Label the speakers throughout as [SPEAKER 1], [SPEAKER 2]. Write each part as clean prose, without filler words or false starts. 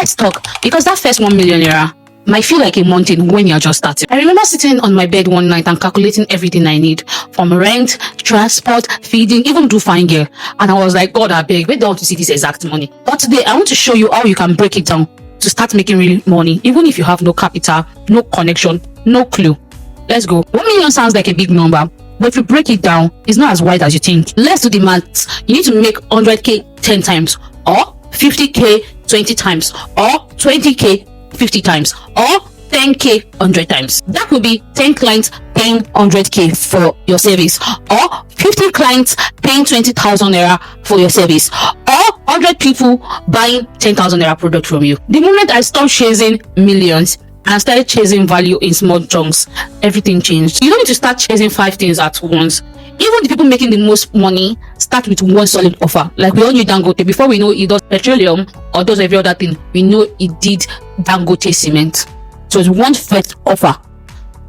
[SPEAKER 1] Let's talk, because that first 1 million naira might feel like a mountain when you're just starting. I remember sitting on my bed one night and calculating everything I need, from rent, transport, feeding, even do fine girl. And I was like, God, I beg, where do I want to see this exact money? But today, I want to show you how you can break it down to start making real money, even if you have no capital, no connection, no clue. Let's go. 1 million sounds like a big number, but if you break it down, it's not as wide as you think. Let's do the maths. You need to make 100k 10 times, or 50k 20 times, or 20k 50 times, or 10k 100 times. That would be 10 clients paying 100k for your service, or 50 clients paying 20,000 naira for your service, or 100 people buying 10,000 naira product from you. The moment I stopped chasing millions and started chasing value in small chunks, everything changed. You don't need to start chasing 5 things at once. Even the people making the most money start with one solid offer. Like we all knew Dangote. Before we know he does petroleum or does every other thing, we know he did Dangote cement. So it's one first offer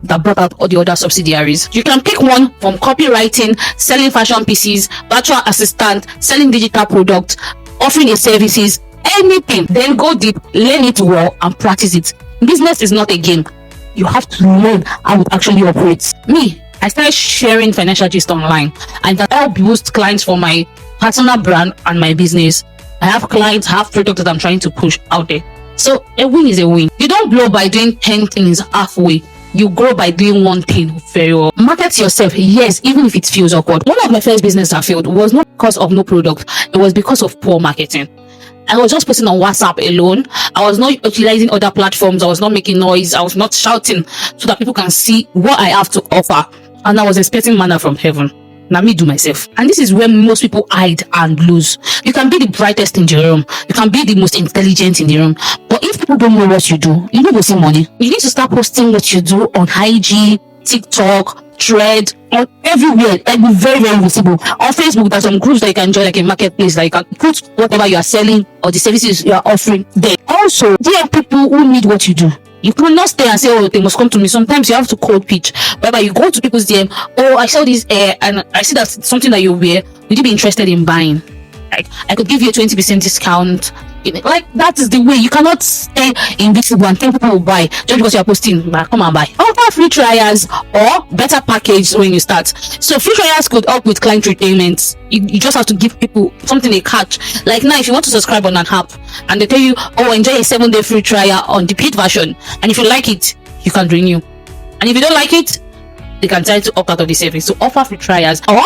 [SPEAKER 1] that brought out all the other subsidiaries. You can pick one, from copywriting, selling fashion pieces, virtual assistant, selling digital products, offering your services, anything. Then go deep, learn it well, and practice it. Business is not a game. You have to learn how it actually operates. Me, I started sharing financial gist online, and that helped boost clients for my personal brand and my business. I have clients, I have products that I'm trying to push out there. So a win is a win. You don't grow by doing 10 things halfway. You grow by doing one thing very well. Market yourself, yes, even if it feels awkward. One of my first business that failed was not because of no product. It was because of poor marketing. I was just posting on WhatsApp alone. I was not utilizing other platforms. I was not making noise. I was not shouting so that people can see what I have to offer. And I was expecting manna from heaven. Now me do myself. And this is where most people hide and lose. You can be the brightest in the room. You can be the most intelligent in the room. But if people don't know what you do, you don't go see money. You need to start posting what you do on IG, TikTok, Thread, or everywhere, and be very, very visible. On Facebook, there's some groups that you can join, like a marketplace, that you can put whatever you are selling or the services you are offering there. Also, there are people who need what you do. You cannot stay and say, oh, they must come to me. Sometimes you have to cold pitch, whereby you go to people's DM. Oh, I sell this and I see that's something that you wear. Would you be interested in buying? Like, I could give you a 20% discount. Like, that is the way. You cannot stay invisible and think people will buy just because you are posting. Come and buy. Offer free trials or better package when you start. So free trials could help with client retainment. You just have to give people something they catch. Like now, if you want to subscribe on an app and they tell you, oh, enjoy a 7-day free trial on the paid version, and if you like it, you can renew. And if you don't like it, they can tell you to opt out of the service. So offer free trials or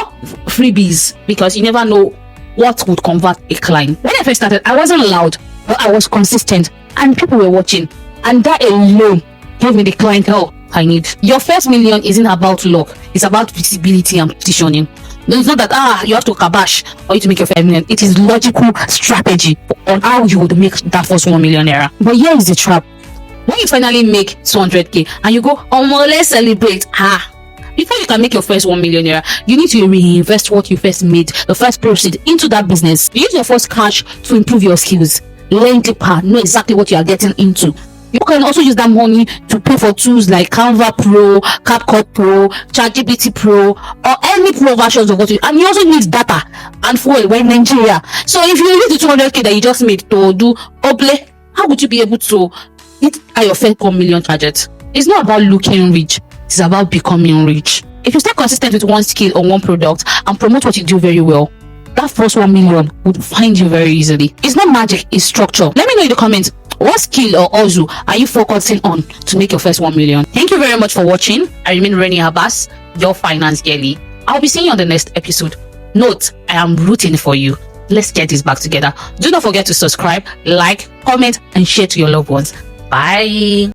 [SPEAKER 1] freebies, because you never know what would convert a client. When I first started, I wasn't loud, but I was consistent and people were watching, and that alone gave me the clientele I need. Your first million isn't about luck, it's about visibility and positioning. It's not that you have to kabash for you to make your first million. It is logical strategy on how you would make that first 1 million naira. But here is the trap. When you finally make 200k and you go, oh, let's celebrate. Before you can make your first 1 million naira, you need to reinvest what you first made, the first proceed, into that business. Use your first cash to improve your skills. Learn deeper, know exactly what you are getting into. You can also use that money to pay for tools like Canva Pro, CapCut Pro, ChatGPT Pro, or any pro versions of what you. And you also need data and fuel when in Nigeria. So if you use the 200k that you just made to do Oble, how would you be able to hit your first 1 million target? It's not about looking rich. It's about becoming rich. If you stay consistent with one skill or one product and promote what you do very well, that first 1 million would find you very easily. It's not magic, it's structure. Let me know in the comments, what skill or hustle are you focusing on to make your first 1 million? Thank you very much for watching. I remain Reni Abbas, your finance girlie. I'll be seeing you on the next episode. Note, I am rooting for you. Let's get this back together. Do not forget to subscribe, like, comment, and share to your loved ones. Bye.